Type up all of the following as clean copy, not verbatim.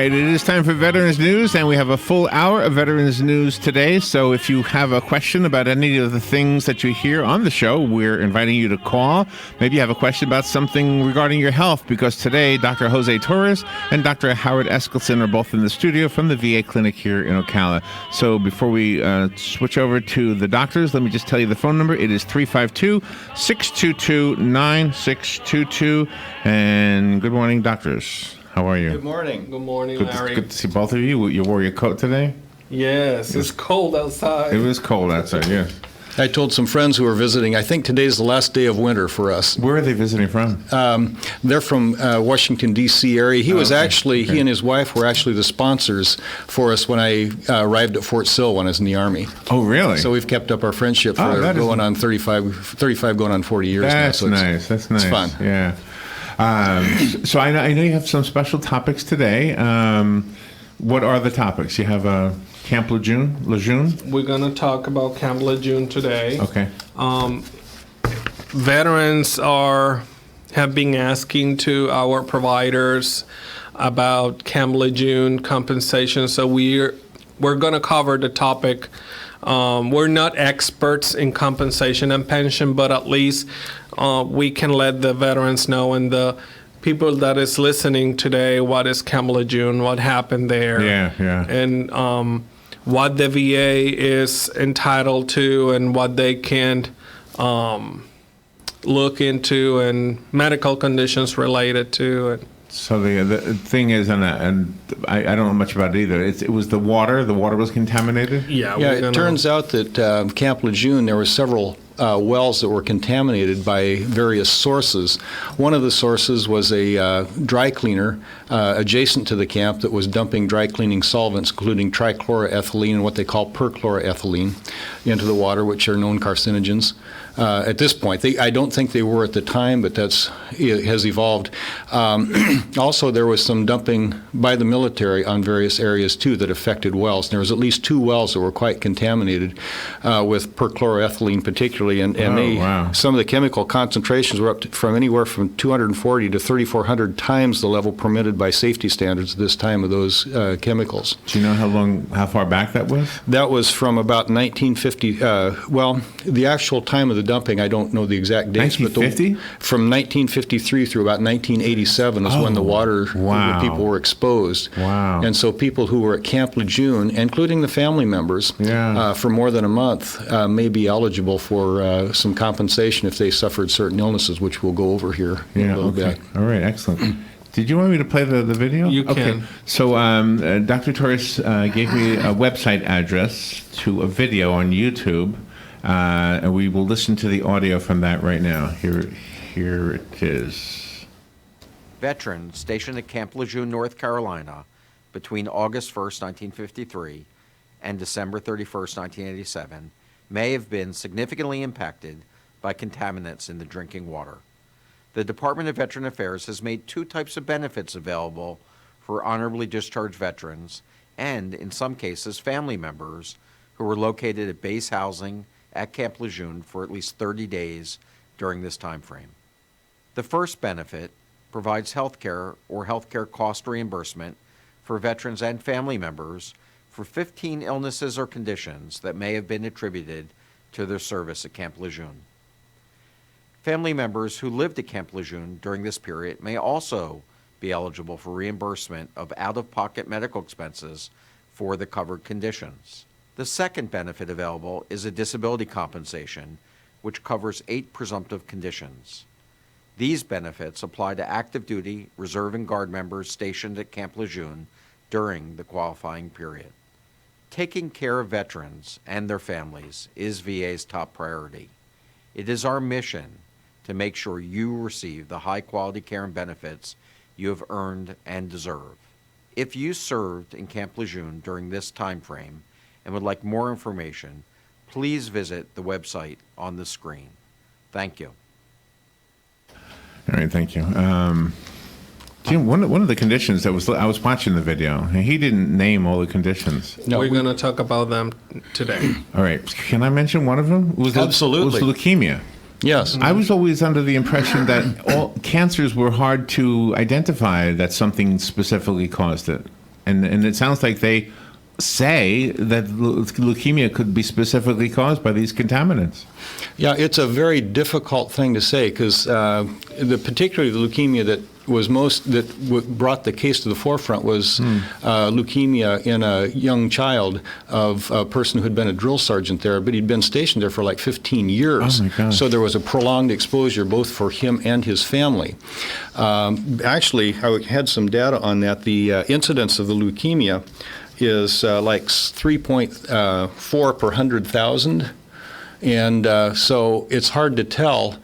right, it is time for Veterans News, and we have a full hour of Veterans News today. So if you have a question about any of the things that you hear on the show, we're inviting you to call. Maybe you have a question about something regarding your health, because today Dr. Jose Torres and Dr. Howard Eskelson are both in the studio from the VA clinic here in Ocala. So before we switch over to the doctors, let me just tell you the phone number. It is 352-622-9622. And good morning, doctors. How are you? Good morning. Good morning, Larry. Good to see both of you. You wore your coat today? Yes, it's cold outside. It was cold outside, yeah. I told some friends who were visiting, I think today's the last day of winter for us. Where are they visiting from? They're from Washington, D.C. area. He and his wife were actually the sponsors for us when I arrived at Fort Sill when I was in the Army. Oh, really? So we've kept up our friendship for going on 35 going on 40 years now. That's nice. That's nice. It's fun. Yeah. So I know you have some special topics today. What are the topics? You have Camp Lejeune? We're going to talk about Camp Lejeune today. Okay. Veterans have been asking to our providers about Camp Lejeune compensation, so we're going to cover the topic. We're not experts in compensation and pension, but at least we can let the veterans know and the people that is listening today what is Camp Lejeune, what happened there, and what the VA is entitled to and what they can look into and medical conditions related to it. So the thing is, and I don't know much about it either. It was the water. The water was contaminated. Yeah. It turns out that Camp Lejeune, there were several wells that were contaminated by various sources. One of the sources was a dry cleaner adjacent to the camp that was dumping dry cleaning solvents, including trichloroethylene and what they call perchloroethylene, into the water, which are known carcinogens. At this point, I don't think they were at the time, but it has evolved. Also, there was some dumping by the military on various areas too that affected wells. There was at least 2 wells that were quite contaminated with perchloroethylene, particularly, and some of the chemical concentrations were up from anywhere from 240 to 3,400 times the level permitted by safety standards at this time of those chemicals. Do you know how far back that was? That was from about 1950. The actual time of the dumping, I don't know the exact dates. 1950? From 1953 through about 1987 is when the people were exposed. Wow. And so people who were at Camp Lejeune, including the family members, for more than a month, may be eligible for some compensation if they suffered certain illnesses, which we'll go over here in a little bit. All right, excellent. Did you want me to play the video? You can. Okay. So Dr. Torres gave me a website address to a video on YouTube. And we will listen to the audio from that right now. Here it is. Veterans stationed at Camp Lejeune, North Carolina, between August 1st, 1953, and December 31st, 1987, may have been significantly impacted by contaminants in the drinking water. The Department of Veteran Affairs has made 2 types of benefits available for honorably discharged veterans and, in some cases, family members who were located at base housing at Camp Lejeune for at least 30 days during this time frame. The first benefit provides health care or health care cost reimbursement for veterans and family members for 15 illnesses or conditions that may have been attributed to their service at Camp Lejeune. Family members who lived at Camp Lejeune during this period may also be eligible for reimbursement of out-of-pocket medical expenses for the covered conditions. The second benefit available is a disability compensation, which covers 8 presumptive conditions. These benefits apply to active duty, reserve, and guard members stationed at Camp Lejeune during the qualifying period. Taking care of veterans and their families is VA's top priority. It is our mission to make sure you receive the high-quality care and benefits you have earned and deserve. If you served in Camp Lejeune during this time frame and would like more information, please visit the website on the screen. Thank you. All right, thank you. Jim, one of the conditions I was watching the video, and he didn't name all the conditions. No, we're going to talk about them today. All right, can I mention one of them? Absolutely. It was leukemia. Yes. I was always under the impression that all cancers were hard to identify, that something specifically caused it. And it sounds like they say that leukemia could be specifically caused by these contaminants. Yeah, it's a very difficult thing to say because particularly the leukemia that brought the case to the forefront was leukemia in a young child of a person who had been a drill sergeant there, but he'd been stationed there for like 15 years. Oh my gosh. So there was a prolonged exposure both for him and his family. Actually, I had some data on that. The incidence of the leukemia is like 3.4 per 100,000. And so it's hard to tell.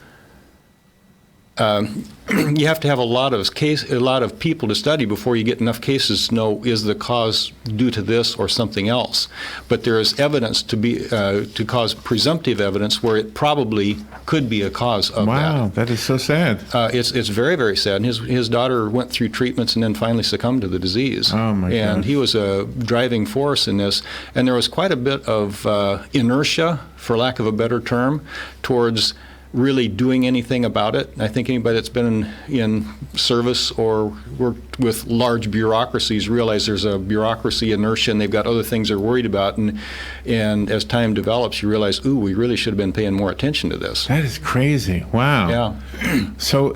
You have to have a lot of people to study before you get enough cases to know is the cause due to this or something else. But there is evidence to cause presumptive evidence where it probably could be a cause of that. Wow, that is so sad. It's very, very sad. And his daughter went through treatments and then finally succumbed to the disease. Oh my And gosh. he was a driving force in this. And there was quite a bit of inertia, for lack of a better term, towards really doing anything about it. I think anybody that's been in service or worked with large bureaucracies realize there's a bureaucracy inertia and they've got other things they're worried about. And as time develops, you realize, ooh, we really should have been paying more attention to this. That is crazy. Wow. Yeah. So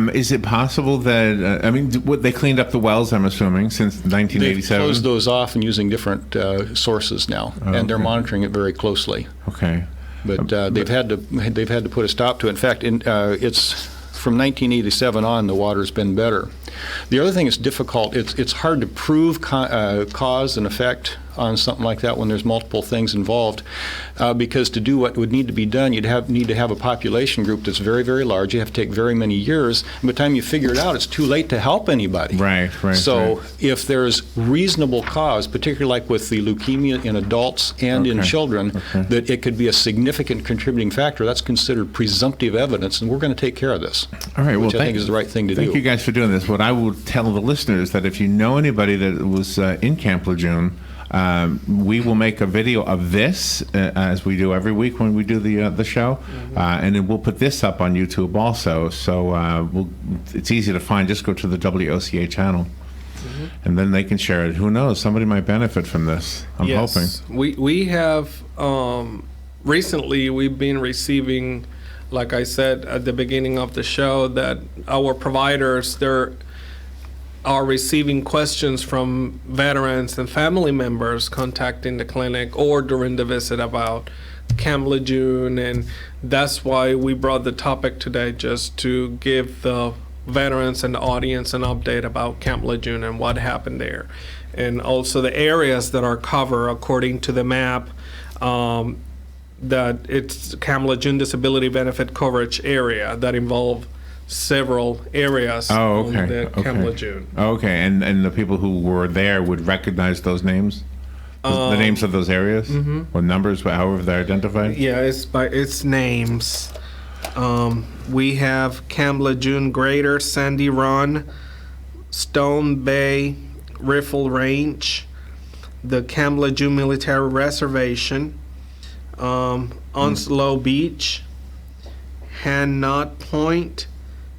is it possible that, they cleaned up the wells, I'm assuming, since They've 1987? closed those off and using different sources now, and they're okay. monitoring it very closely. Okay. But they've had to put a stop to it. In fact, it's from 1987 on, the water's been better. The other thing is difficult. It's hard to prove cause and effect on something like that when there's multiple things involved, because to do what would need to be done, you'd need to have a population group that's very, very large. You have to take very many years. And by the time you figure it out, it's too late to help anybody. Right. So right. if there's reasonable cause, particularly like with the leukemia in adults and in Okay. children, that it could be a significant contributing factor, that's considered presumptive evidence, and we're going to take care of this. All right. Which Well, I think is the right thing to do. Thank you guys for doing this. What I will tell the listeners that if you know anybody that was in Camp Lejeune, we will make a video of this as we do every week when we do the show, and then we'll put this up on YouTube also. So it's easy to find. Just go to the WOCA channel, and then they can share it. Who knows? Somebody might benefit from this. I'm hoping. We have recently we've been receiving, like I said at the beginning of the show, that our providers are receiving questions from veterans and family members contacting the clinic or during the visit about Camp Lejeune, and that's why we brought the topic today, just to give the veterans and the audience an update about Camp Lejeune and what happened there, and also the areas that are covered according to the map. That it's Camp Lejeune disability benefit coverage area that involve several areas on the Camp Lejeune. Okay, and the people who were there would recognize those names, the names of those areas, or numbers, however they're identified. Yeah, it's by its names. We have Camp Lejeune Greater, Sandy Run, Stone Bay, Riffle Range, the Camp Lejeune Military Reservation, Onslow Beach, Hannot Point,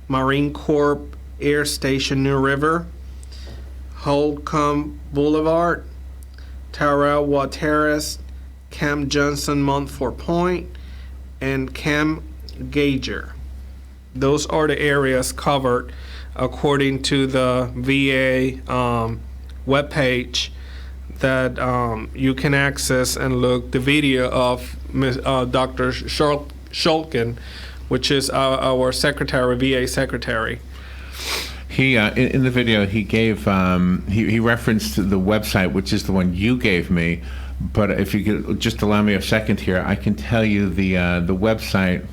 Marine Corps Air Station New River, Holcomb Boulevard, Tarawa Terrace, Camp Johnson Montfort Point, and Camp Gager. Those are the areas covered according to the VA webpage that you can access and look the video of Dr. Shulkin, which is our secretary, VA secretary. He in the video he gave he referenced the website, which is the one you gave me. But if you could just allow me a second here, I can tell you the website.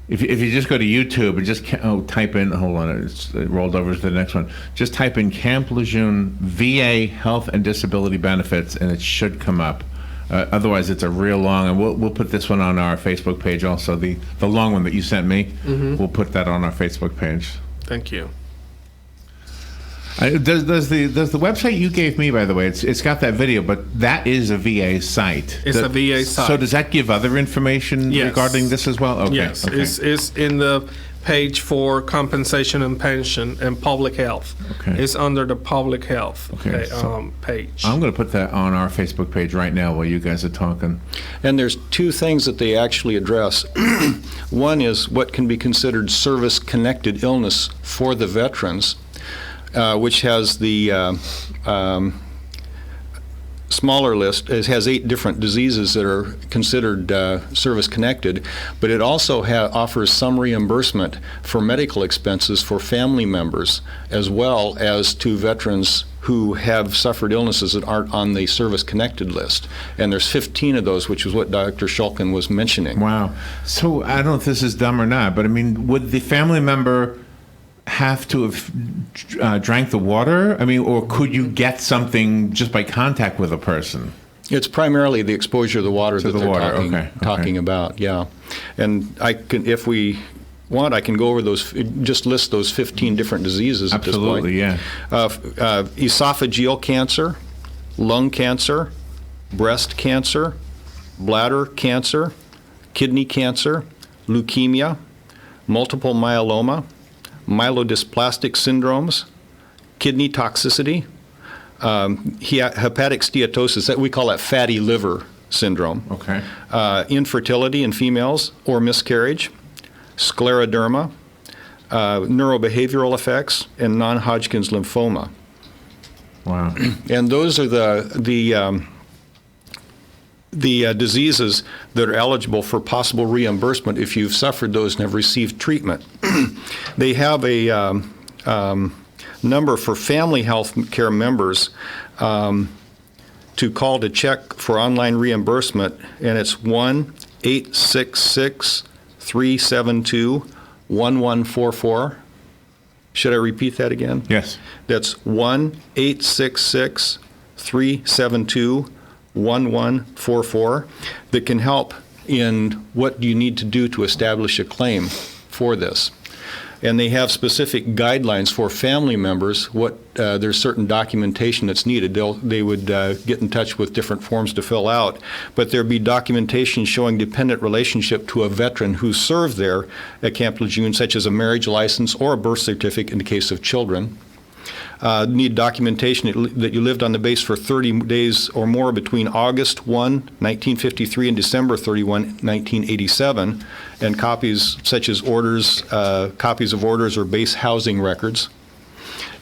If you just go to YouTube and just type in, hold on, it rolled over to the next one. Just type in Camp Lejeune VA Health and Disability Benefits, and it should come up. Otherwise, it's a real long, and we'll put this one on our Facebook page also. The long one that you sent me, we'll put that on our Facebook page. Thank you. Does the website you gave me, by the way, it's got that video, but that is a VA site. It's a VA site. So does that give other information regarding this as well? Okay. Yes, okay. it's in the page for compensation and pension and public health. Okay. It's under the public health page. I'm going to put that on our Facebook page right now while you guys are talking. And there's two things that they actually address. One is what can be considered service-connected illness for the veterans, which has the smaller list. It has 8 different diseases that are considered service-connected, but it also offers some reimbursement for medical expenses for family members, as well as to veterans who have suffered illnesses that aren't on the service-connected list. And there's 15 of those, which is what Dr. Shulkin was mentioning. Wow. So I don't know if this is dumb or not, but I mean, would the family member have to have drank the water? I mean, or could you get something just by contact with a person? It's primarily the exposure to the water that they're talking about, yeah. And I can, if we want, I can go over those, just list those 15 different diseases at this point. Absolutely, yeah. Esophageal cancer, lung cancer, breast cancer, bladder cancer, kidney cancer, leukemia, multiple myeloma, myelodysplastic syndromes, kidney toxicity, hepatic steatosis, that we call that fatty liver syndrome, infertility in females or miscarriage, scleroderma, neurobehavioral effects, and non-Hodgkin's lymphoma. Wow. And those are the diseases that are eligible for possible reimbursement if you've suffered those and have received treatment. They have a number for family health care members to call to check for online reimbursement, and it's 1-866-372-1144. Should I repeat that again? Yes. That's 1-866-372-1144 that can help in what you need to do to establish a claim for this. And they have specific guidelines for family members. There's certain documentation that's needed. They would get in touch with different forms to fill out, but there'd be documentation showing dependent relationship to a veteran who served there at Camp Lejeune, such as a marriage license or a birth certificate in the case of children. Need documentation that you lived on the base for 30 days or more between August 1, 1953 and December 31, 1987, and copies such as copies of orders or base housing records.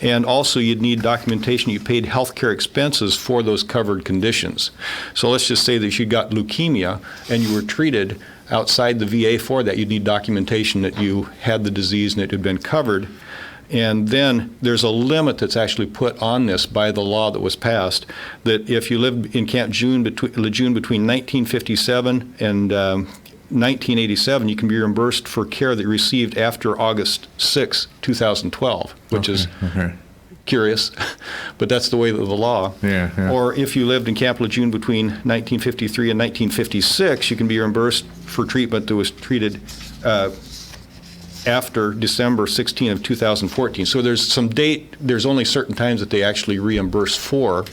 And also you'd need documentation you paid health care expenses for those covered conditions. So let's just say that you got leukemia and you were treated outside the VA for that. You'd need documentation that you had the disease and it had been covered. And then there's a limit that's actually put on this by the law that was passed, that if you lived in Camp Lejeune between 1957 and 1987, you can be reimbursed for care that you received after August 6, 2012, which is curious, but that's the way of the law. Yeah. Or if you lived in Camp Lejeune between 1953 and 1956, you can be reimbursed for treatment that was treated after December 16 of 2014. So there's only certain times that they actually reimburse for.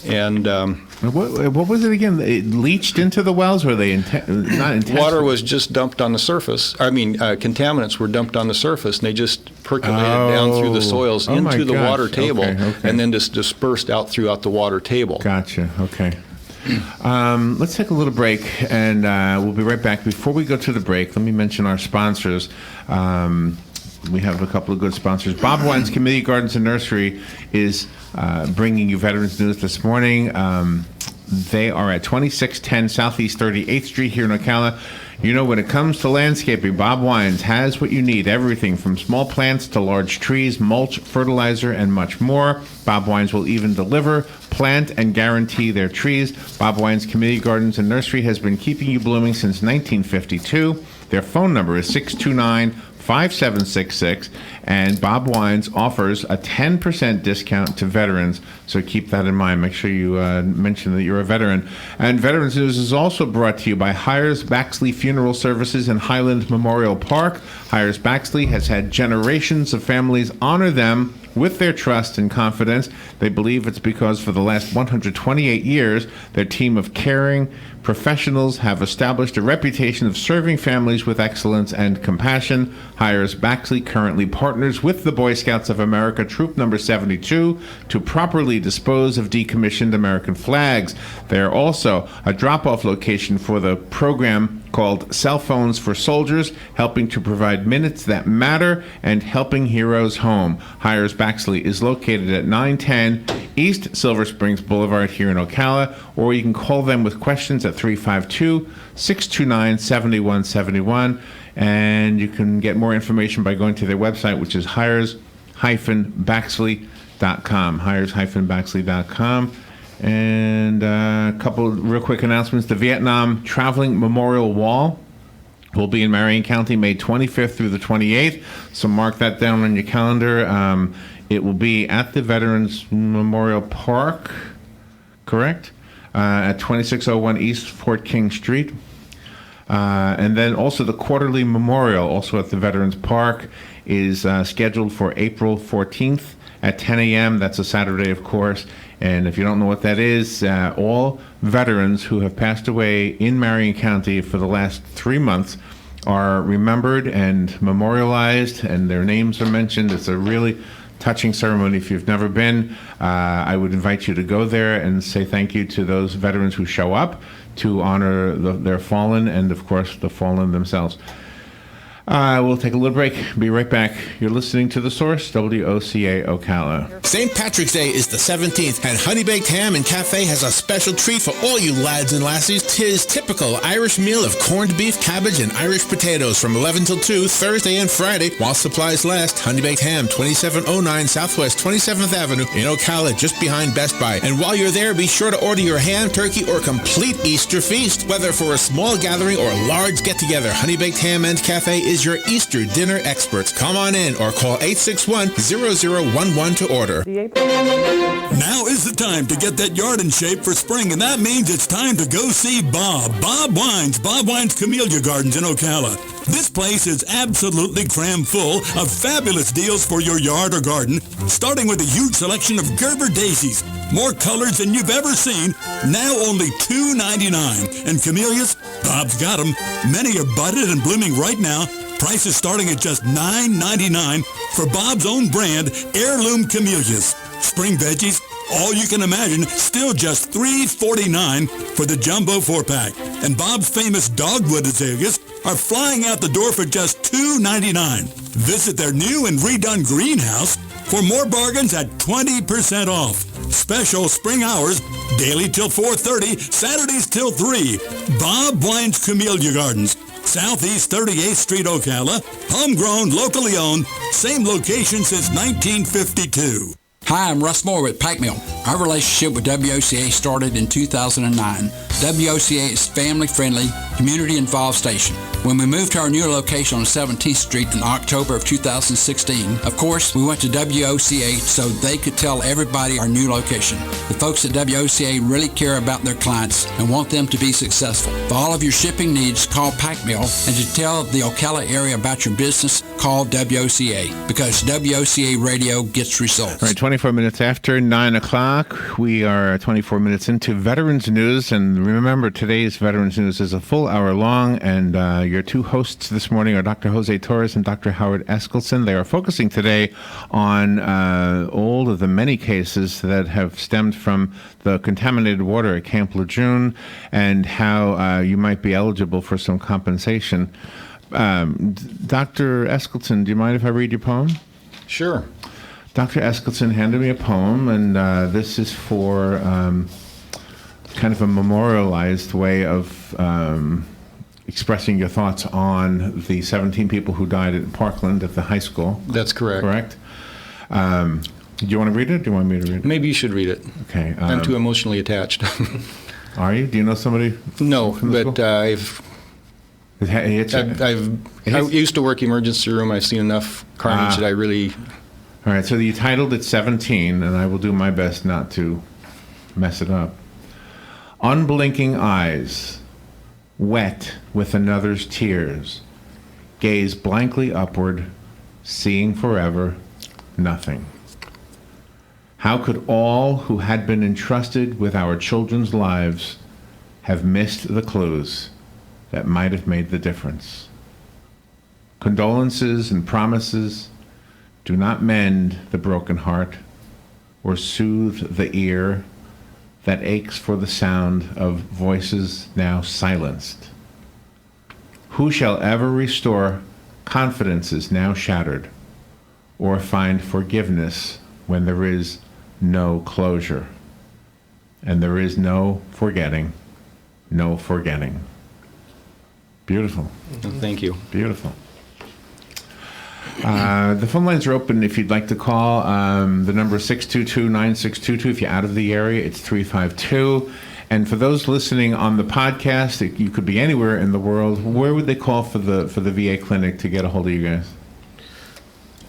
And what was it again? It leached into the wells? Were they not intentional? Water was just dumped on the surface. I mean, contaminants were dumped on the surface, and they just percolated down through the soils into the water table, and then just dispersed out throughout the water table. Gotcha. Okay. Let's take a little break, and we'll be right back. Before we go to the break, let me mention our sponsors. We have a couple of good sponsors. Bob Wine's Community Gardens and Nursery is bringing you Veterans News this morning. They are at 2610 Southeast 38th Street here in Ocala. You know, when it comes to landscaping, Bob Wines has what you need. Everything from small plants to large trees, mulch, fertilizer, and much more. Bob Wines will even deliver, plant, and guarantee their trees. Bob Wines Community Gardens and Nursery has been keeping you blooming since 1952. Their phone number is 629-5766, and Bob Wines offers a 10% discount to veterans, so keep that in mind. Make sure you mention that you're a veteran. And Veterans News is also brought to you by Hires Baxley Funeral Services in Highland Memorial Park. Hires Baxley has had generations of families honor them with their trust and confidence. They believe it's because for the last 128 years, their team of caring professionals have established a reputation of serving families with excellence and compassion. Hires Baxley currently partners with the Boy Scouts of America Troop Number 72 to properly dispose of decommissioned American flags. They are also a drop-off location for the program called Cell Phones for Soldiers, helping to provide minutes that matter and helping heroes home. Hires Baxley is located at 910 East Silver Springs Boulevard here in Ocala, or you can call them with questions at 352-629-7171, and you can get more information by going to their website, which is hires-baxley.com, hires-baxley.com. And a couple real quick announcements. The Vietnam Traveling Memorial Wall will be in Marion County May 25th through the 28th, so mark that down on your calendar. It will be at the Veterans Memorial Park, correct? At 2601 East Fort King Street. And then also the Quarterly Memorial, also at the Veterans Park, is scheduled for April 14th at 10 a.m. That's a Saturday, of course. And if you don't know what that is, all veterans who have passed away in Marion County for the last 3 months are remembered and memorialized, and their names are mentioned. It's a really touching ceremony. If you've never been, I would invite you to go there and say thank you to those veterans who show up to honor their fallen and, of course, the fallen themselves. We'll take a little break. Be right back. You're listening to The Source, WOCA Ocala. St. Patrick's Day is the 17th, and Honey Baked Ham and Cafe has a special treat for all you lads and lassies. 'Tis typical Irish meal of corned beef, cabbage, and Irish potatoes from 11 till 2, Thursday and Friday, while supplies last. Honey Baked Ham, 2709 Southwest 27th Avenue in Ocala, just behind Best Buy. And while you're there, be sure to order your ham, turkey, or complete Easter feast. Whether for a small gathering or a large get-together, Honey Baked Ham and Cafe is your Easter dinner experts. Come on in or call 861-0011 to order. Now is the time to get that yard in shape for spring, and that means it's time to go see Bob Wine's Camellia Gardens in Ocala. This place is absolutely crammed full of fabulous deals for your yard or garden, starting with a huge selection of Gerber daisies. More colors than you've ever seen, now only $2.99. And camellias, Bob's got them. Many are budded and blooming right now. Prices starting at just $9.99 for Bob's own brand, Heirloom Camellias. Spring veggies, all you can imagine, still just $3.49 for the jumbo 4-pack. And Bob's famous dogwood azaleas are flying out the door for just $2.99. Visit their new and redone greenhouse for more bargains at 20% off. Special spring hours, daily till 4:30, Saturdays till 3. Bob Wine's Camellia Gardens, Southeast 38th Street, Ocala. Homegrown, locally owned, same location since 1952. Hi, I'm Russ Moore with Pike Mill. Our relationship with WOCA started in 2009. WOCA is family-friendly, community-involved station. When we moved to our new location on 17th Street in October of 2016, of course, we went to WOCA so they could tell everybody our new location. The folks at WOCA really care about their clients and want them to be successful. For all of your shipping needs, call Pike Mill, and to tell the Ocala area about your business, call WOCA, because WOCA radio gets results. All right, 24 minutes after 9 o'clock. We are 24 minutes into Veterans News, and remember, today's Veterans News is a full hour long, and your two hosts this morning are Dr. Jose Torres and Dr. Howard Eskelson. They are focusing today on all of the many cases that have stemmed from the contaminated water at Camp Lejeune and how you might be eligible for some compensation. Dr. Eskelson, do you mind if I read your poem? Sure. Dr. Eskelson handed me a poem, and this is for kind of a memorialized way of expressing your thoughts on the 17 people who died at Parkland at the high school. That's correct. Correct? Do you want to read it? Do you want me to read it? Maybe you should read it. Okay. I'm too emotionally attached. Are you? Do you know somebody? No, from the but school? I used to work emergency room. I've seen enough carnage that I really... All right, so you titled it 17, and I will do my best not to mess it up. Unblinking eyes, wet with another's tears, gaze blankly upward, seeing forever nothing. How could all who had been entrusted with our children's lives have missed the clues that might have made the difference? Condolences and promises do not mend the broken heart or soothe the ear that aches for the sound of voices now silenced. Who shall ever restore confidences now shattered, or find forgiveness when there is no closure? And there is no forgetting, no forgetting. Beautiful. Thank you. Beautiful. The phone lines are open if you'd like to call. The number is 622-9622. If you're out of the area, it's 352. And for those listening on the podcast, you could be anywhere in the world. Where would they call for the VA clinic to get a hold of you guys?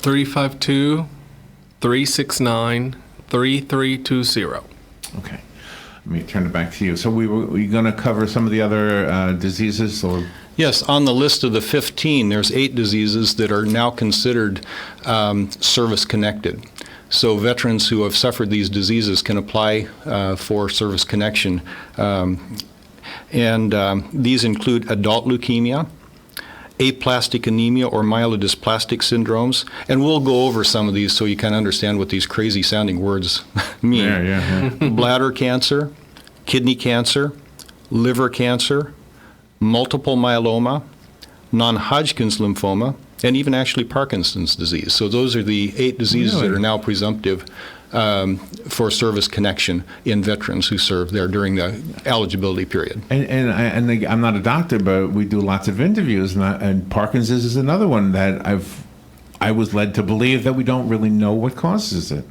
352-369-3320. Okay. Let me turn it back to you. So we were going to cover some of the other diseases, or? Yes, on the list of the 15, there's 8 diseases that are now considered service-connected. So veterans who have suffered these diseases can apply for service connection. These include adult leukemia, aplastic anemia or myelodysplastic syndromes, and we'll go over some of these so you kind of understand what these crazy-sounding words mean. Yeah. Bladder cancer, kidney cancer, liver cancer, multiple myeloma, non-Hodgkin's lymphoma, and even actually Parkinson's disease. So those are the 8 diseases that are now presumptive for service connection in veterans who serve there during the eligibility period. And I'm not a doctor, but we do lots of interviews, and Parkinson's is another one that I was led to believe that we don't really know what causes it.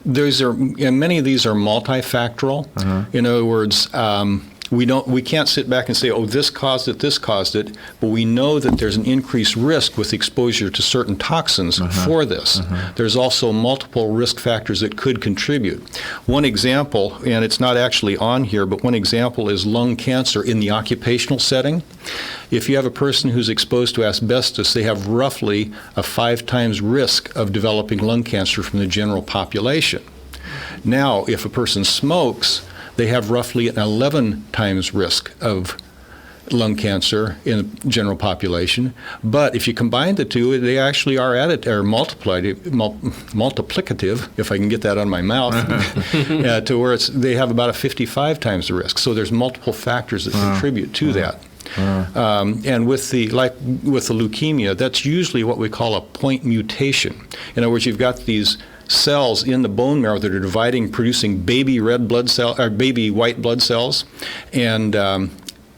And many of these are multifactorial. In other words, we can't sit back and say, oh, this caused it, but we know that there's an increased risk with exposure to certain toxins for this. There's also multiple risk factors that could contribute. One example, and it's not actually on here, but one example is lung cancer in the occupational setting. If you have a person who's exposed to asbestos, they have roughly a 5 times risk of developing lung cancer from the general population. Now, if a person smokes, they have roughly an 11 times risk of lung cancer in the general population. But if you combine the two, they actually are multiplicative, if I can get that on my mouth, to where they have about a 55 times the risk. So there's multiple factors that contribute to that. And with the leukemia, that's usually what we call a point mutation. In other words, you've got these cells in the bone marrow that are dividing, producing baby white blood cells, and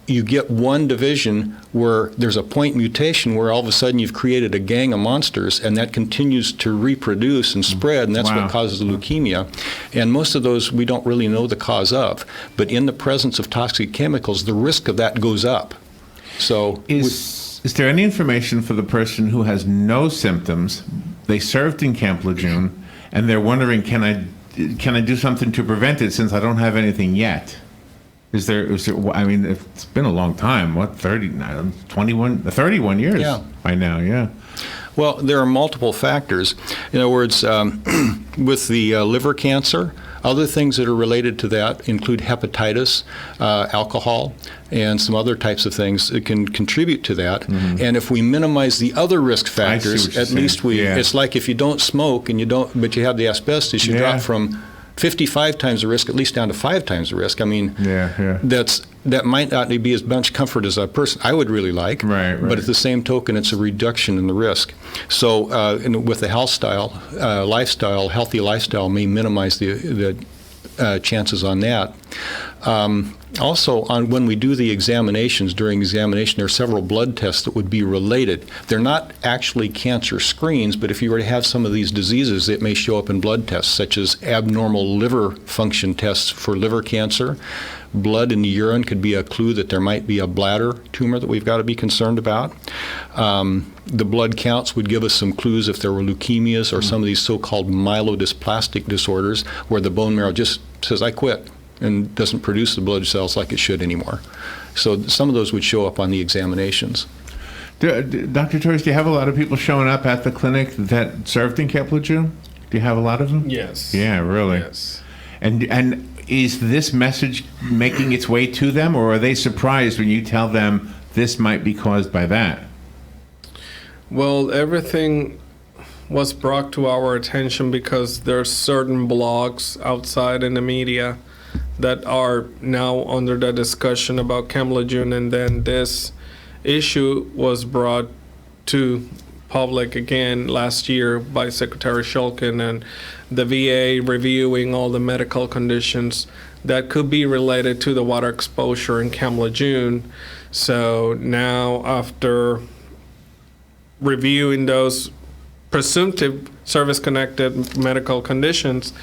you get one division where there's a point mutation where all of a sudden you've created a gang of monsters, and that continues to reproduce and spread, and that's what causes the leukemia. And most of those we don't really know the cause of, but in the presence of toxic chemicals, the risk of that goes up. So is there any information for the person who has no symptoms, they served in Camp Lejeune, and they're wondering, can I do something to prevent it since I don't have anything yet? Is there, I mean, it's been a long time, 31 years by now, yeah. Well, there are multiple factors. In other words, with the liver cancer, other things that are related to that include hepatitis, alcohol, and some other types of things that can contribute to that. And if we minimize the other risk factors, at least it's like if you don't smoke but you have the asbestos, you drop from 55 times the risk at least down to 5 times the risk. I mean, that might not be as much comfort as a person I would really like, but at the same token, it's a reduction in the risk. So with the healthy lifestyle may minimize the chances on that. Also, when we do the examinations, during examination, there are several blood tests that would be related. They're not actually cancer screens, but if you were to have some of these diseases, it may show up in blood tests, such as abnormal liver function tests for liver cancer. Blood in the urine could be a clue that there might be a bladder tumor that we've got to be concerned about. The blood counts would give us some clues if there were leukemias or some of these so-called myelodysplastic disorders where the bone marrow just says, I quit, and doesn't produce the blood cells like it should anymore. So some of those would show up on the examinations. Dr. Torres, do you have a lot of people showing up at the clinic that served in Camp Lejeune? Do you have a lot of them? Yes. Yeah, really. Yes. And is this message making its way to them, or are they surprised when you tell them this might be caused by that? Well, everything was brought to our attention because there's certain blogs outside in the media that are now under the discussion about Lejeune, and then this issue was brought to public again last year by Secretary Shulkin and the VA reviewing all the medical conditions that could be related to the water exposure in Lejeune. So now, after reviewing those presumptive service-connected medical conditions,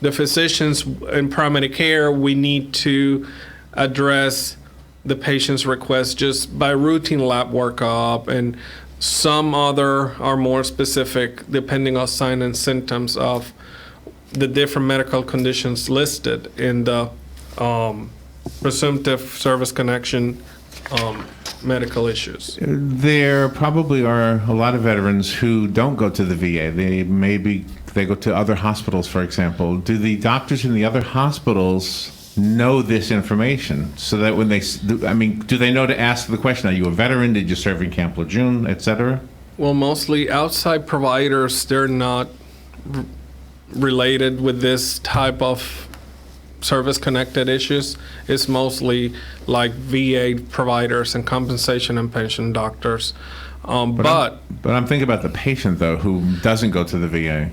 the physicians in primary care, we need to address the patient's request just by routine lab workup, and some other are more specific depending on signs and symptoms of the different medical conditions listed in the presumptive service connection medical issues. There probably are a lot of veterans who don't go to the VA. They go to other hospitals, for example. Do the doctors in the other hospitals know this information so that when do they know to ask the question, are you a veteran? Did you serve in Camp Lejeune, etc.? Well, mostly outside providers, they're not related with this type of service-connected issues. It's mostly like VA providers and compensation and pension doctors. But I'm thinking about the patient, though, who doesn't go to the VA.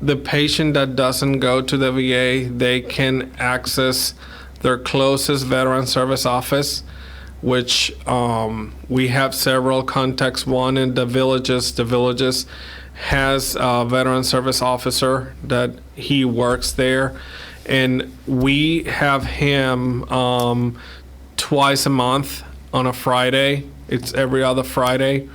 The patient that doesn't go to the VA, they can access their closest veteran service office, which we have several contacts. One in the Villages. The Villages has a veteran service officer that he works there, and we have him twice a month on a Friday. It's every other Friday.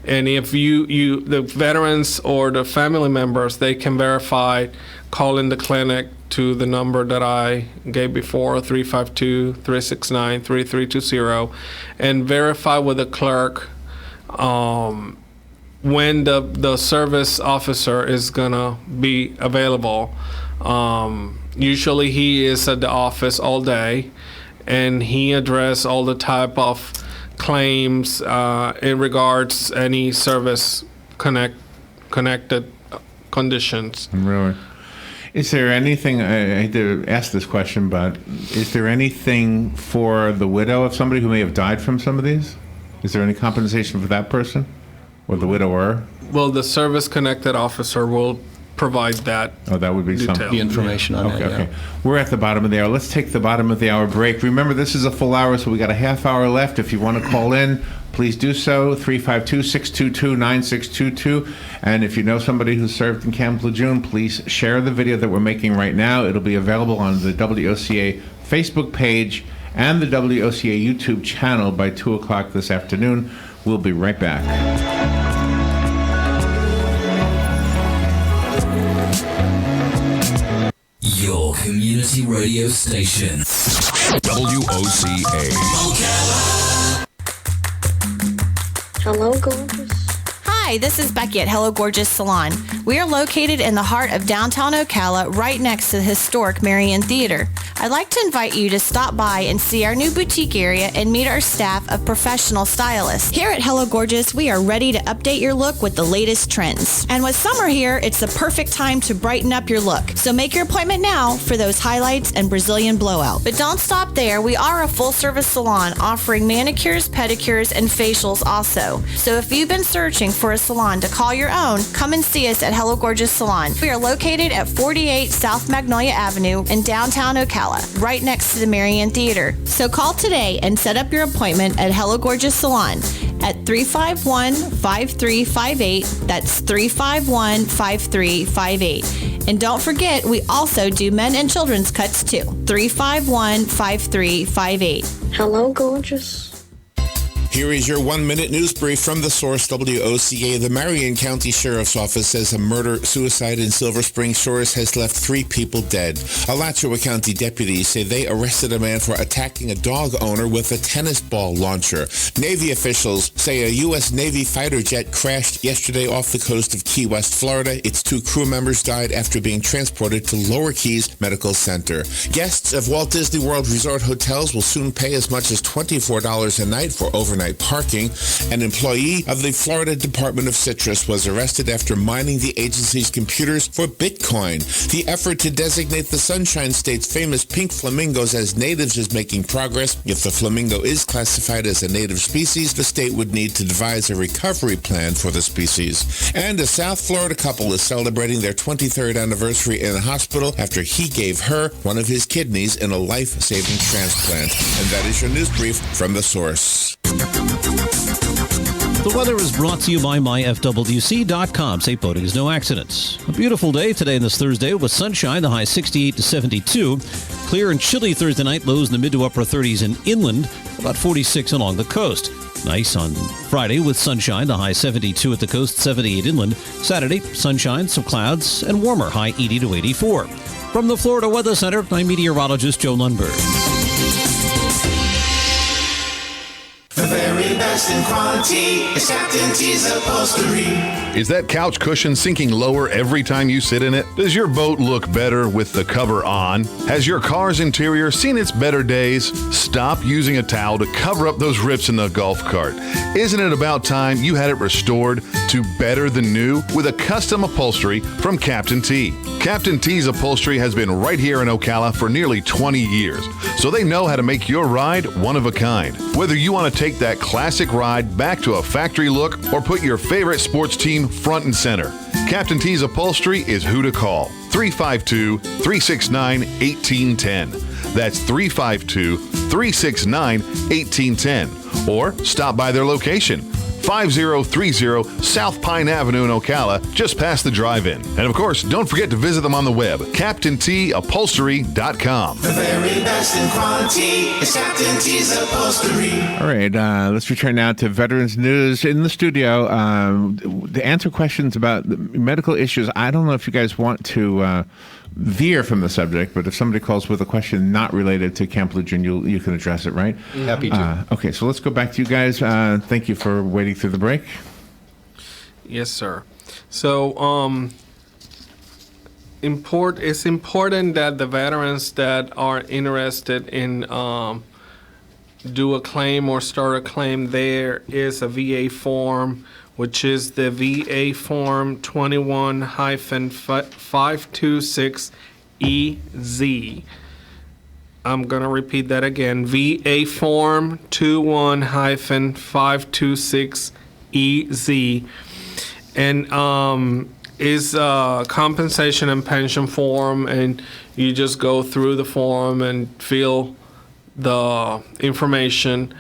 And if the veterans or the family members, they can verify, call in the clinic to the number that I gave before, 352-369-3320, and verify with the clerk when the service officer is gonna be available. Usually he is at the office all day, and he addresses all the type of claims in regards any service connected conditions. Really? Is there anything, I hate to ask this question, but is there anything for the widow of somebody who may have died from some of these? Is there any compensation for that person or the widower? Well, the service connected officer will provide that. Oh, that would be detail. something. The information on Okay, that, okay. We're at the bottom of the hour. Let's take the bottom of the hour break. Remember, this is a full hour, so we got a half hour left. If you want to call in, please do so, 352-622-9622. And if you know somebody who served in Camp Lejeune, please share the video that we're making right now. It'll be available on the WOCA Facebook page and the WOCA YouTube channel by 2 o'clock this afternoon. We'll be right back. Your community radio station. WOCA. Hello, gorgeous. Hi, this is Becky at Hello Gorgeous Salon. We are located in the heart of downtown Ocala, right next to the historic Marion Theater. I'd like to invite you to stop by and see our new boutique area and meet our staff of professional stylists. Here at Hello Gorgeous, we are ready to update your look with the latest trends. And with summer here, it's the perfect time to brighten up your look. So make your appointment now for those highlights and Brazilian blowout. But don't stop there. We are a full-service salon offering manicures, pedicures, and facials also. So if you've been searching for a salon to call your own, come and see us at Hello Gorgeous Salon. We are located at 48 South Magnolia Avenue in downtown Ocala, right next to the Marion Theater. So call today and set up your appointment at Hello Gorgeous Salon at 351-5358. That's 351-5358. And don't forget, we also do men and children's cuts too. 351-5358. Hello, gorgeous. Here is your 1-minute news brief from the source WOCA. The Marion County Sheriff's Office says a murder-suicide in Silver Spring Shores has left 3 people dead. Alachua County deputies say they arrested a man for attacking a dog owner with a tennis ball launcher. Navy officials say a U.S. Navy fighter jet crashed yesterday off the coast of Key West, Florida. Its 2 crew members died after being transported to Lower Keys Medical Center. Guests of Walt Disney World Resort hotels will soon pay as much as $24 a night for overnight parking. An employee of the Florida Department of Citrus was arrested after mining the agency's computers for Bitcoin. The effort to designate the Sunshine State's famous pink flamingos as natives is making progress. If the flamingo is classified as a native species, the state would need to devise a recovery plan for the species. And a South Florida couple is celebrating their 23rd anniversary in a hospital after he gave her one of his kidneys in a life-saving transplant. And that is your news brief from The Source. The weather is brought to you by myfwc.com. Safe boating is no accidents. A beautiful day today, this Thursday, with sunshine, the high 68 to 72. Clear and chilly Thursday night, lows in the mid to upper 30s in inland, about 46 along the coast. Nice on Friday with sunshine, the high 72 at the coast, 78 inland. Saturday, sunshine, some clouds, and warmer, high 80 to 84. From the Florida Weather Center, I'm meteorologist Joe Lundberg. The very best in quality is Captain T's Upholstery. Is that couch cushion sinking lower every time you sit in it? Does your boat look better with the cover on? Has your car's interior seen its better days? Stop using a towel to cover up those rips in the golf cart. Isn't it about time you had it restored to better than new with a custom upholstery from Captain T? Captain T's Upholstery has been right here in Ocala for nearly 20 years, so they know how to make your ride one of a kind. Whether you want to take that classic ride back to a factory look or put your favorite sports team front and center, Captain T's Upholstery is who to call. 352-369-1810. That's 352-369-1810. Or stop by their location, 5030 South Pine Avenue in Ocala, just past the drive-in. And of course, don't forget to visit them on the web, CaptainTUpholstery.com. The very best in quality is Captain T's Upholstery. All right, let's return now to Veterans News in the studio. To answer questions about medical issues, I don't know if you guys want to veer from the subject, but if somebody calls with a question not related to Camp Lejeune, you can address it, right? Happy to. Okay, so let's go back to you guys. Thank you for waiting through the break. Yes, sir. So, it's important that the veterans that are interested in do a claim or start a claim, there is a VA form, which is the VA Form 21-526EZ. I'm going to repeat that again. VA Form 21-526EZ. And is a compensation and pension form, and you just go through the form and fill the information.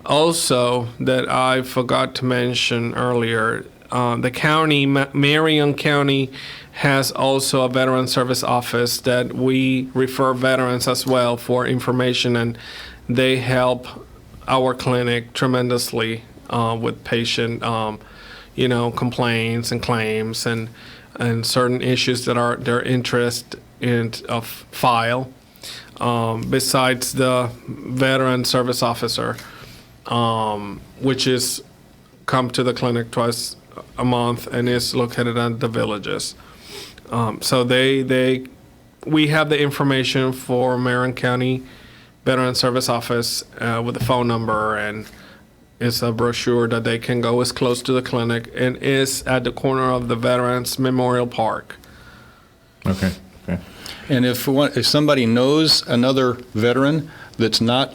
Also, that I forgot to mention earlier, the county, Marion County, has also a veteran service office that we refer veterans as well for information, and they help our clinic tremendously with patient, complaints and claims and certain issues that are their interest in a file. Besides the veteran service officer, which is come to the clinic twice a month and is located at the villages. So we have the information for Marion County Veteran Service Office with the phone number, and it's a brochure that they can go as close to the clinic, and is at the corner of the Veterans Memorial Park. Okay. And if somebody knows another veteran that's not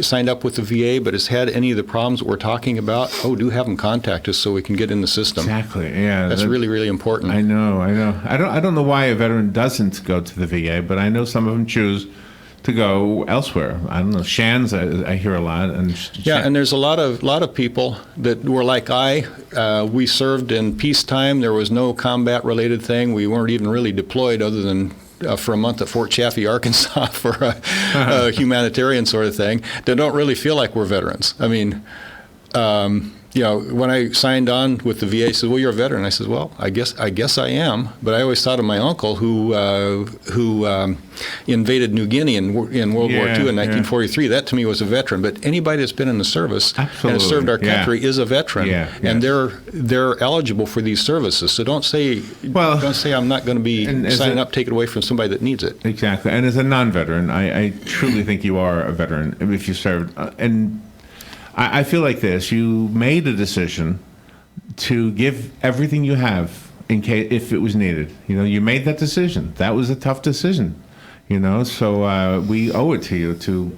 signed up with the VA but has had any of the problems that we're talking about, do have them contact us so we can get in the system. Exactly. Yeah. That's really, really important. I know. I don't know why a veteran doesn't go to the VA, but I know some of them choose to go elsewhere. I don't know. Shands, I hear a lot. And and there's a lot of people that were like we served in peacetime. There was no combat-related thing. We weren't even really deployed other than for a month at Fort Chaffee, Arkansas for a humanitarian sort of thing. They don't really feel like we're veterans. I mean, when I signed on with the VA, said, "Well, you're a veteran." I said, "Well, I guess I am." But I always thought of my uncle who invaded New Guinea in World War II in 1943. That to me was a veteran. But anybody that's been in the service and has served our country is a veteran, and they're eligible for these services. So don't say I'm not going to be signing up, take it away from somebody that needs it. Exactly. And as a non-veteran, I truly think you are a veteran if you served. And I feel like this: you made a decision to give everything you have in case if it was needed. You made that decision. That was a tough decision. So we owe it to you to.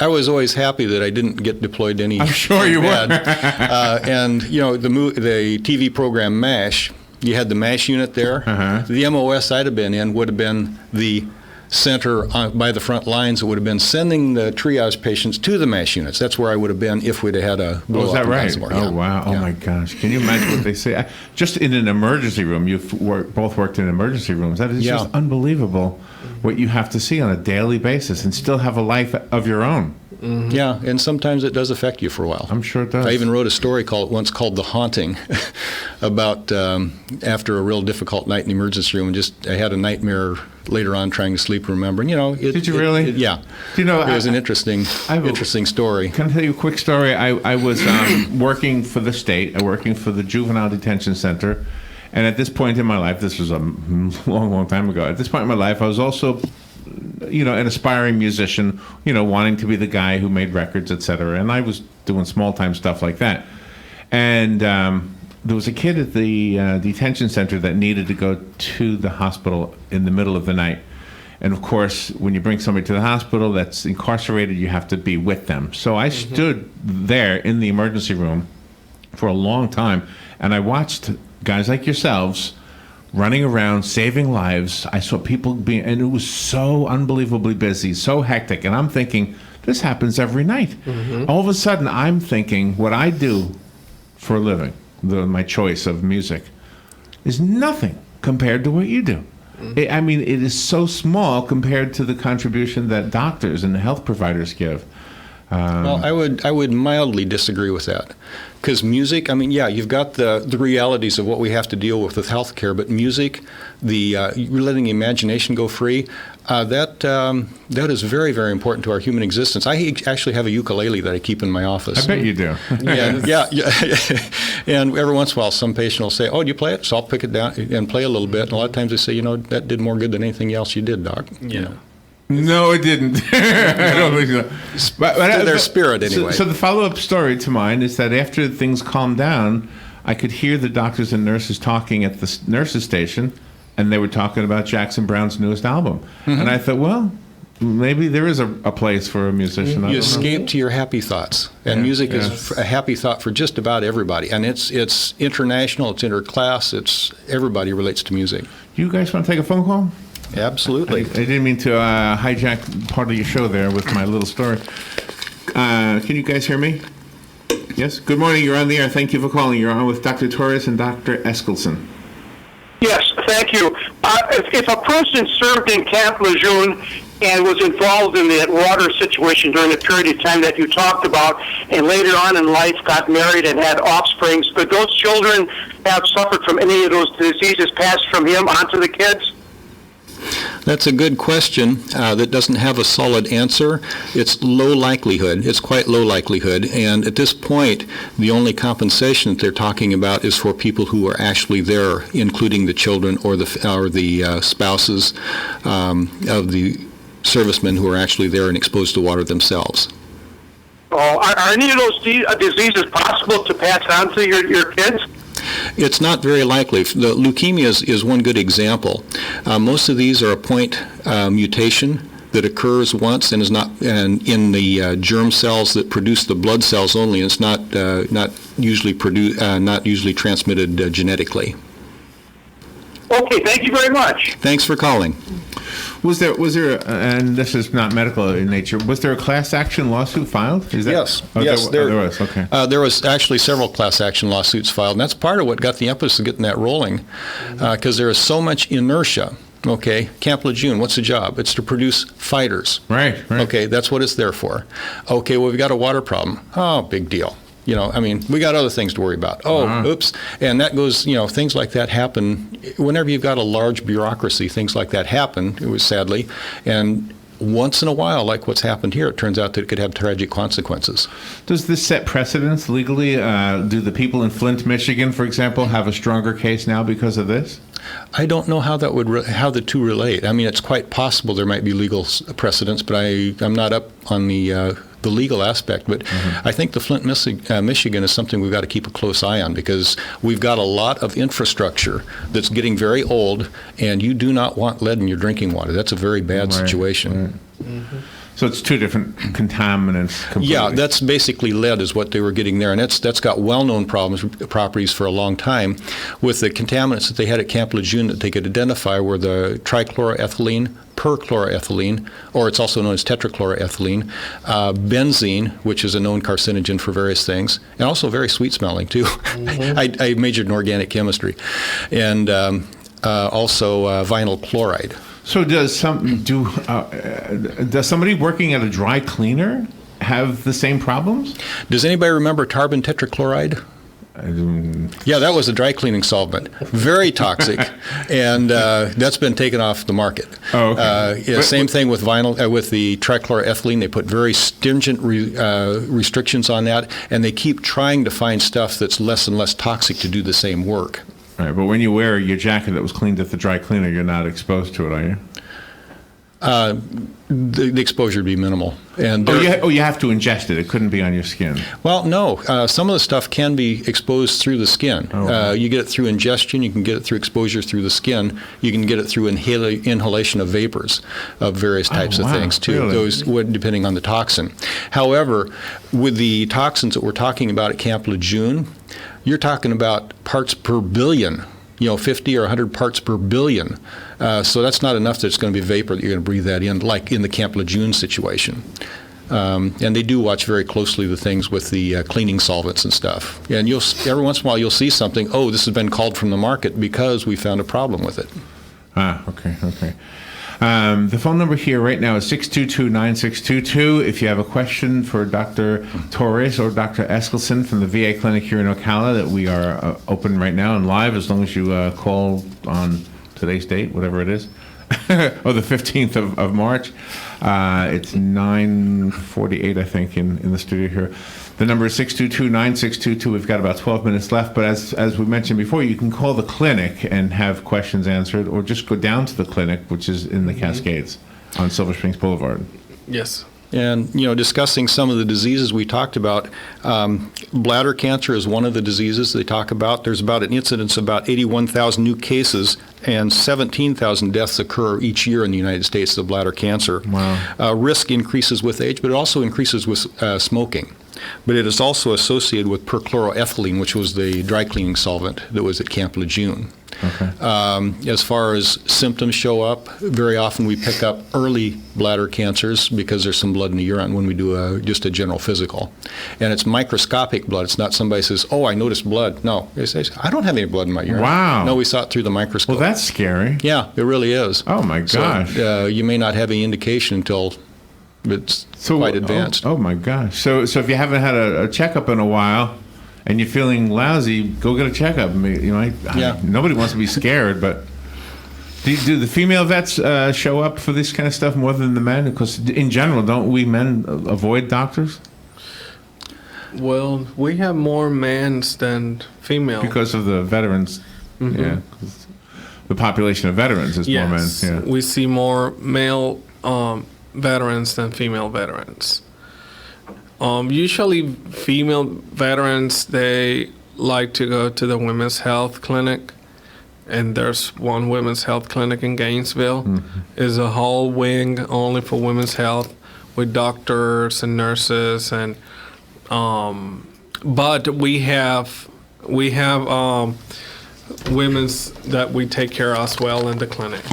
I was always happy that I didn't get deployed any. I'm sure you were. And the TV program MASH. You had the MASH unit there. The MOS I'd have been in would have been the center by the front lines that would have been sending the triage patients to the MASH units. That's where I would have been if we'd have had a blow up. Is that right? Yeah. Oh, wow. Oh, my gosh. Can you imagine what they say? Just in an emergency room, you've both worked in emergency rooms. That is just unbelievable what you have to see on a daily basis and still have a life of your own. Yeah, and sometimes it does affect you for a while. I'm sure it does. I even wrote a story once called The Haunting about after a real difficult night in the emergency room, I had a nightmare later on trying to sleep remembering. Did you really? Yeah. It was an interesting story. Can I tell you a quick story? I was working for the state, working for the Juvenile Detention Center, and at this point in my life, this was a long time ago, at this point in my life, I was also an aspiring musician, wanting to be the guy who made records, etc. And I was doing small-time stuff like that. And there was a kid at the detention center that needed to go to the hospital in the middle of the night. And, of course, when you bring somebody to the hospital that's incarcerated, you have to be with them. So I stood there in the emergency room for a long time, and I watched guys like yourselves running around, saving lives. I saw people and it was so unbelievably busy, so hectic. And I'm thinking, this happens every night. All of a sudden, I'm thinking what I do for a living, my choice of music, is nothing compared to what you do. It is so small compared to the contribution that doctors and health providers give. Well, I would mildly disagree with that. Because music, you've got the realities of what we have to deal with healthcare, but music, letting the imagination go free, that is very, very important to our human existence. I actually have a ukulele that I keep in my office. I bet you do. Yeah. And every once in a while, some patient will say, "Oh, do you play it?" So I'll pick it down and play a little bit. And a lot of times they say, that did more good than anything else you did, Doc. Yeah. No, it didn't. I don't think so. But their spirit, anyway. So the follow-up story to mine is that after things calmed down, I could hear the doctors and nurses talking at the nurses' station, and they were talking about Jackson Browne's newest album. And I thought, well, maybe there is a place for a musician. You escape to your happy thoughts, and music is a happy thought for just about everybody. And it's international, it's interclass, everybody relates to music. You guys want to take a phone call? Absolutely. I didn't mean to hijack part of your show there with my little story. Can you guys hear me? Yes? Good morning. You're on the air. Thank you for calling. You're on with Dr. Torres and Dr. Eskelson. Yes, thank you. If a person served in Camp Lejeune and was involved in that water situation during the period of time that you talked about, and later on in life got married and had offspring, could those children have suffered from any of those diseases passed from him onto the kids? That's a good question that doesn't have a solid answer. It's low likelihood. It's quite low likelihood. And at this point, the only compensation that they're talking about is for people who are actually there, including the children or the spouses of the servicemen who are actually there and exposed to water themselves. Oh, are any of those diseases possible to pass on to your kids? It's not very likely. The leukemia is one good example. Most of these are a point mutation that occurs once and is not in the germ cells that produce the blood cells only. And it's not usually transmitted genetically. Okay, thank you very much. Thanks for calling. Was there, and this is not medical in nature, was there a class action lawsuit filed? Yes. Yes, there was. Okay. There was actually several class action lawsuits filed, and that's part of what got the impetus of getting that rolling, because there is so much inertia Okay, Camp Lejeune, what's the job? It's to produce fighters. Right. Okay, that's what it's there for. Okay, well, we've got a water problem. Oh, big deal. We got other things to worry about. Oh, oops. And that goes, things like that happen. Whenever you've got a large bureaucracy, things like that happen, sadly. And once in a while, like what's happened here, it turns out that it could have tragic consequences. Does this set precedents legally? Do the people in Flint, Michigan, for example, have a stronger case now because of this? I don't know how that would how the two relate. I mean, it's quite possible there might be legal precedents, but I'm not up on the legal aspect. But I think the Flint, Michigan is something we've got to keep a close eye on, because we've got a lot of infrastructure that's getting very old, and you do not want lead in your drinking water. That's a very bad situation. Right. So it's two different contaminants completely. Yeah, that's basically lead is what they were getting there, and that's got well-known properties for a long time. With the contaminants that they had at Camp Lejeune that they could identify were the trichloroethylene, perchloroethylene, or it's also known as tetrachloroethylene, benzene, which is a known carcinogen for various things, and also very sweet-smelling, too. I majored in organic chemistry. And also vinyl chloride. So does somebody working at a dry cleaner have the same problems? Does anybody remember carbon tetrachloride? Yeah, that was a dry cleaning solvent. Very toxic, and that's been taken off the market. Oh, okay. Same thing with vinyl, with the trichloroethylene. They put very stringent restrictions on that, and they keep trying to find stuff that's less and less toxic to do the same work. Right, but when you wear your jacket that was cleaned at the dry cleaner, you're not exposed to it, are you? The exposure would be minimal. And you have to ingest it. It couldn't be on your skin. Well, no. Some of the stuff can be exposed through the skin. You get it through ingestion. You can get it through exposure through the skin. You can get it through inhalation of vapors of various types of things, too. Really? Those depending on the toxin. However, with the toxins that we're talking about at Camp Lejeune, you're talking about parts per billion. 50 or 100 parts per billion. So that's not enough that it's going to be vapor that you're going to breathe that in, like in the Camp Lejeune situation. And they do watch very closely the things with the cleaning solvents and stuff. And every once in a while you'll see something, this has been called from the market because we found a problem with it. Okay. The phone number here right now is 622-9622. If you have a question for Dr. Torres or Dr. Eskelsen from the VA clinic here in Ocala, that we are open right now and live, as long as you call on today's date, whatever it is, or the 15th of March. It's 9:48, I think, in the studio here. The number is 622-9622. We've got about 12 minutes left, but as we mentioned before, you can call the clinic and have questions answered, or just go down to the clinic, which is in the Cascades on Silver Springs Boulevard. Yes. And, discussing some of the diseases we talked about, bladder cancer is one of the diseases they talk about. There's about an incidence of about 81,000 new cases, and 17,000 deaths occur each year in the United States of bladder cancer. Wow. Risk increases with age, but it also increases with smoking. But it is also associated with perchloroethylene, which was the dry cleaning solvent that was at Camp Lejeune. Okay. As far as symptoms show up, very often we pick up early bladder cancers because there's some blood in the urine when we do just a general physical. And it's microscopic blood. It's not somebody says, I noticed blood. No, they say, I don't have any blood in my urine. Wow. No, we saw it through the microscope. Well, that's scary. Yeah, it really is. Oh, my gosh. So, you may not have any indication until it's quite advanced. Oh my gosh. So if you haven't had a checkup in a while and you're feeling lousy, go get a checkup. Nobody wants to be scared, but do the female vets show up for this kind of stuff more than the men? Because in general, don't we men avoid doctors? Well, we have more men than female. Because of the veterans. Mm-hmm. Yeah. The population of veterans is more men. Yeah. We see more male veterans than female veterans. Usually female veterans, they like to go to the women's health clinic, and there's one women's health clinic in Gainesville. Mm-hmm. It's a whole wing only for women's health with doctors and nurses, and but we have women's that we take care of as well in the clinic.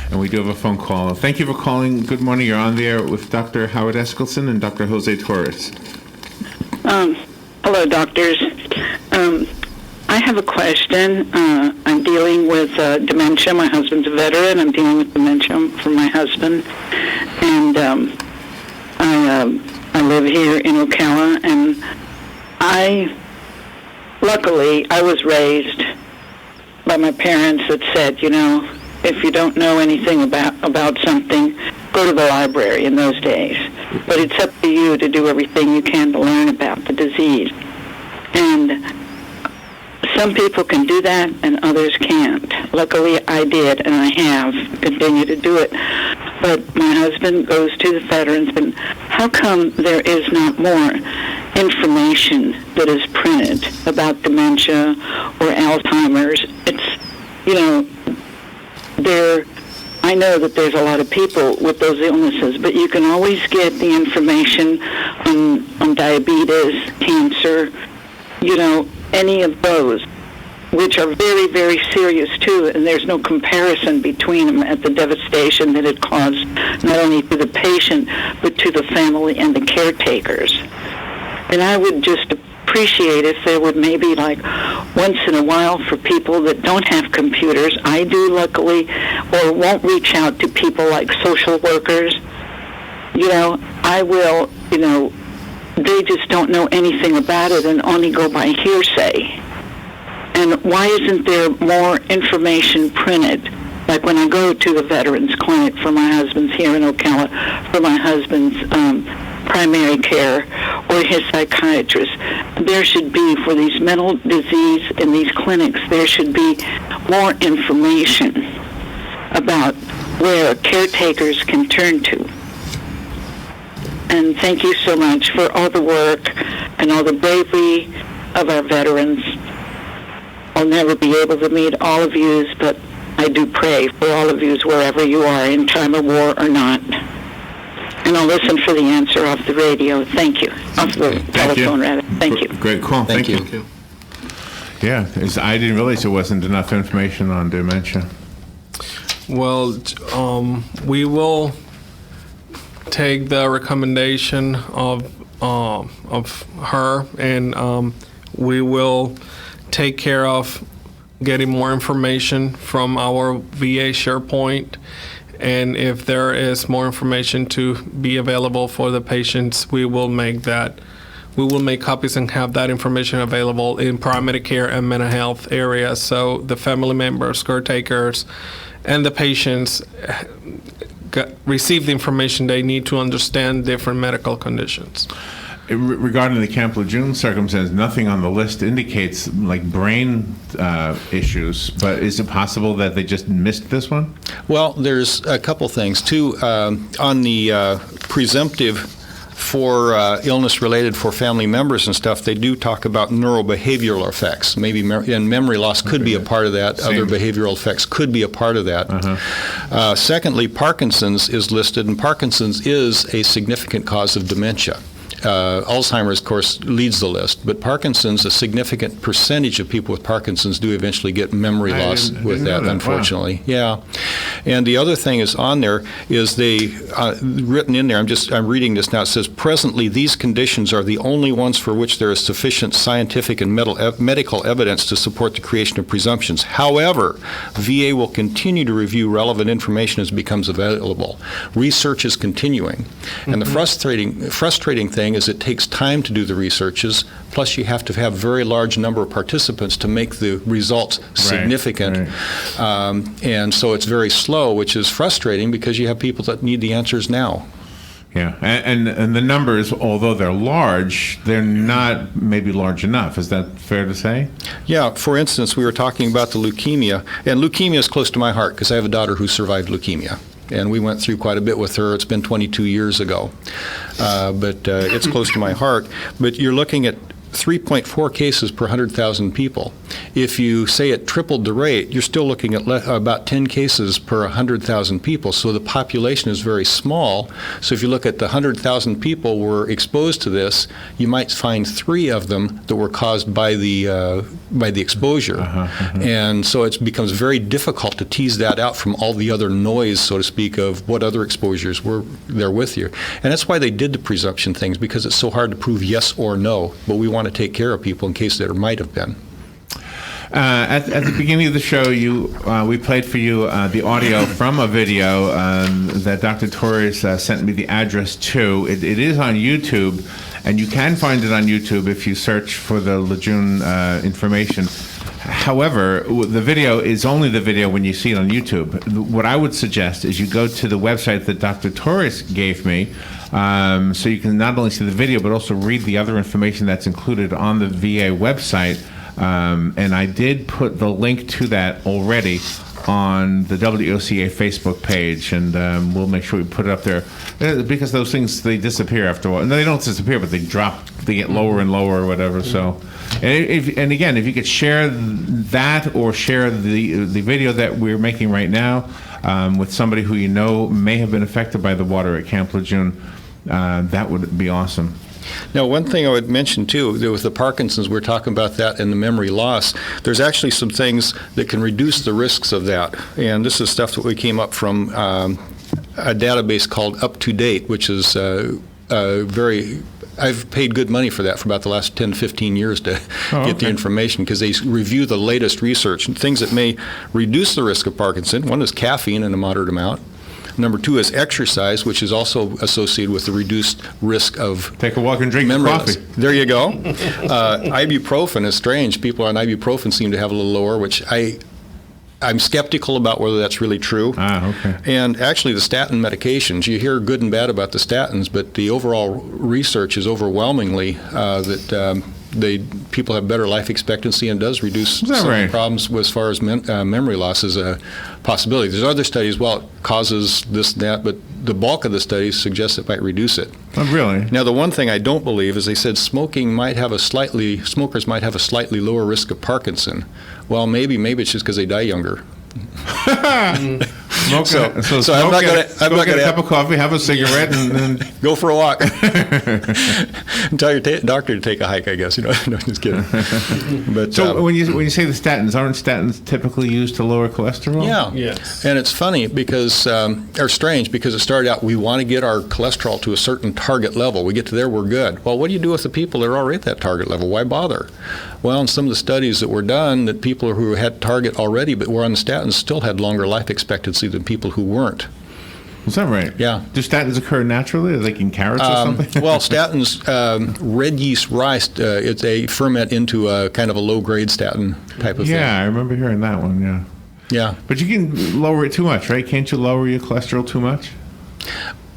And we do have a phone call. Thank you for calling. Good morning. You're on the air with Dr. Howard Eskelsen and Dr. Jose Torres. Hello, doctors. I have a question. I'm I'm dealing with dementia. My husband's a veteran. I'm dealing with dementia for my husband. And I live here in Ocala, and luckily, I was raised by my parents that said, if you don't know anything about something, go to the library in those days. But it's up to you to do everything you can to learn about the disease. And some people can do that and others can't. Luckily, I did, and I have continued to do it. But my husband goes to the veterans, and how come there is not more information that is printed about dementia or Alzheimer's? I know that there's a lot of people with those illnesses, but you can always get the information on diabetes, cancer, any of those, which are very, very serious too, and there's no comparison between them at the devastation that it caused not only to the patient, but to the family and the caretakers. And I would just appreciate if there would maybe once in a while for people that don't have computers, I do luckily, or won't reach out to people like social workers, I will, they just don't know anything about it and only go by hearsay. And why isn't there more information printed? Like when I go to the Veterans Clinic for my husband's here in Ocala, for my husband's primary care, or his psychiatrist, there should be, for these mental disease in these clinics, there should be more information about where caretakers can turn to. And thank you so much for all the work and all the bravery of our veterans. I'll never be able to meet all of you, but I do pray for all of you wherever you are, in time of war or not. And I'll listen for the answer off the radio. Thank you. Off the telephone, rather. Thank you. Great call. Thank you. Yeah, I didn't realize there wasn't enough information on dementia. Well, we will take the recommendation of her, and we will take care of getting more information from our VA SharePoint. And if there is more information to be available for the patients, we will make that. We will make copies and have that information available in primary care and mental health areas, so the family members, caretakers, and the patients receive the information they need to understand different medical conditions. Regarding the Camp Lejeune circumstance, nothing on the list indicates brain issues, but is it possible that they just missed this one? Well, there's a couple things too. On the presumptive for illness related for family members and stuff, they do talk about neurobehavioral effects. Maybe and memory loss could be a part of that. Other behavioral effects could be a part of that. Secondly, Parkinson's is listed, and Parkinson's is a significant cause of dementia. Alzheimer's, of course, leads the list, but Parkinson's, a significant percentage of people with Parkinson's do eventually get memory loss with that, unfortunately. Wow. Yeah. And the other thing is on there is they, written in there, I'm reading this now, it says, presently these conditions are the only ones for which there is sufficient scientific and medical evidence to support the creation of presumptions. However, VA will continue to review relevant information as it becomes available. Research is continuing. And the frustrating thing is it takes time to do the researches, plus you have to have a very large number of participants to make the results significant. And so it's very slow, which is frustrating because you have people that need the answers now. Yeah, and the numbers, although they're large, they're not maybe large enough. Is that fair to say? Yeah, for instance, we were talking about the leukemia, and leukemia is close to my heart because I have a daughter who survived leukemia. And we went through quite a bit with her. It's been 22 years ago. But it's close to my heart. But you're looking at 3.4 cases per 100,000 people. If you say it tripled the rate, you're still looking at about 10 cases per 100,000 people. So the population is very small. So if you look at the 100,000 people were exposed to this, you might find 3 of them that were caused by the exposure. And so it becomes very difficult to tease that out from all the other noise, so to speak, of what other exposures were there with you. And that's why they did the presumption things, because it's so hard to prove yes or no. But we want to take care of people in case there might have been. At the beginning of the show, we played for you the audio from a video that Dr. Torres sent me the address to. It is on YouTube, and you can find it on YouTube if you search for the Lejeune information. However, the video is only the video when you see it on YouTube. What I would suggest is you go to the website that Dr. Torres gave me, so you can not only see the video, but also read the other information that's included on the VA website. And I did put the link to that already on the WOCA Facebook page, and we'll make sure we put it up there, because those things, they disappear after a while. No, they don't disappear, but they drop, they get lower and lower or whatever. So, and again, if you could share that or share the video that we're making right now with somebody who you know may have been affected by the water at Camp Lejeune, that would be awesome. Now, one thing I would mention, too, with the Parkinson's, we're talking about that and the memory loss. There's actually some things that can reduce the risks of that. And this is stuff that we came up from a database called Up to Date, which is I've paid good money for that for about the last 10 to 15 years to get the information, because they review the latest research and things that may reduce the risk of Parkinson. One is caffeine in a moderate amount. Number two is exercise, which is also associated with the reduced risk of take a walk and drink memory coffee. Loss. There you go. Ibuprofen is strange. People on ibuprofen seem to have a little lower, which I'm skeptical about whether that's really true. Okay. And actually, the statin medications, you hear good and bad about the statins, but the overall research is overwhelmingly that people have better life expectancy and does reduce some of the problems as far as memory loss is a possibility. There's other studies, well, it causes this and that, but the bulk of the studies suggest it might reduce it. Oh, really? Now, the one thing I don't believe is they said smokers might have a slightly lower risk of Parkinson. Well, maybe it's just because they die younger. Smoke a cup of coffee, have a cigarette, and go for a walk. Tell your doctor to take a hike, I guess. No, just kidding. But so when you say the statins, aren't statins typically used to lower cholesterol? Yeah. Yes. And it's funny because, or strange, because it started out, we want to get our cholesterol to a certain target level. We get to there, we're good. Well, what do you do with the people that are already at that target level? Why bother? Well, in some of the studies that were done, that people who had target already but were on the statins still had longer life expectancy than people who weren't. Is that right? Yeah. Do statins occur naturally? Are they like in carrots or something? Well, statins, red yeast rice, it's a ferment into a kind of a low-grade statin type of thing. Yeah, I remember hearing that one, yeah. Yeah. But you can lower it too much, right? Can't you lower your cholesterol too much?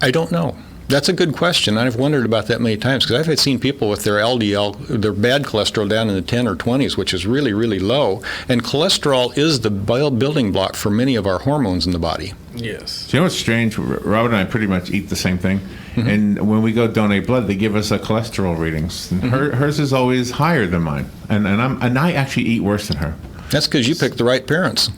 I don't know. That's a good question. I've wondered about that many times, because I've seen people with their LDL, their bad cholesterol down in the 10 or 20s, which is really, really low. And cholesterol is the building block for many of our hormones in the body. Yes. Do you know what's strange? Robert and I pretty much eat the same thing. Mm-hmm. And when we go donate blood, they give us a cholesterol readings. And hers is always higher than mine. And I actually eat worse than her. That's because you picked the right parents.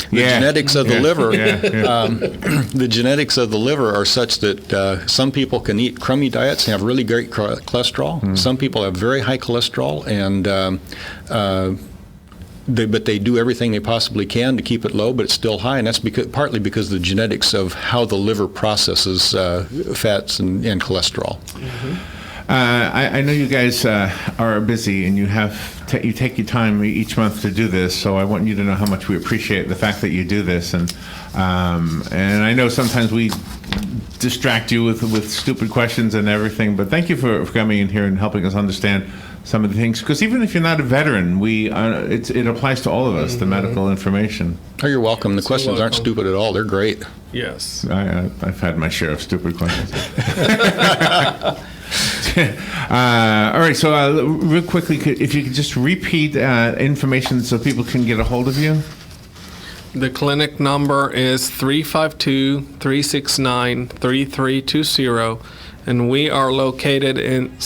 The genetics of the liver, the genetics of the liver are such that some people can eat crummy diets and have really great cholesterol. Mm. Some people have very high cholesterol, and but they do everything they possibly can to keep it low, but it's still high, and that's partly because of the genetics of how the liver processes fats and cholesterol. Mm-hmm. I know you guys are busy, and you you take your time each month to do this. So I want you to know how much we appreciate the fact that you do this, and I know sometimes we distract you with stupid questions and everything. But thank you for coming in here and helping us understand some of the things. Because even if you're not a veteran, it applies to all of us. Mm-hmm. The medical information. Oh, you're welcome. The questions aren't stupid at all. They're great. Yes. I've had my share of stupid questions. All right, so real quickly, if you could just repeat information so people can get a hold of you. The clinic number is 352-369-3320, and we are located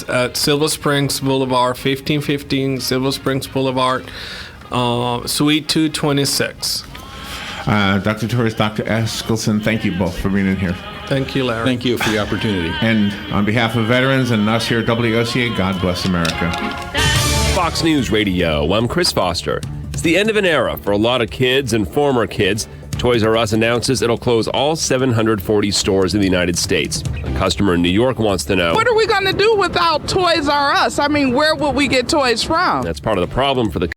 at Silver Springs Boulevard, 1515 Silver Springs Boulevard, Suite 226. Dr. Torres, Dr. Eskelsen, thank you both for being in here. Thank you, Larry. Thank you for the opportunity. And on behalf of veterans and us here at WOCA, God bless America. Fox News Radio, I'm Chris Foster. It's the end of an era for a lot of kids and former kids. Toys R Us announces it'll close all 740 stores in the United States. A customer in New York wants to know, what are we going to do without Toys R Us? I mean, where will we get toys from? That's part of the problem for the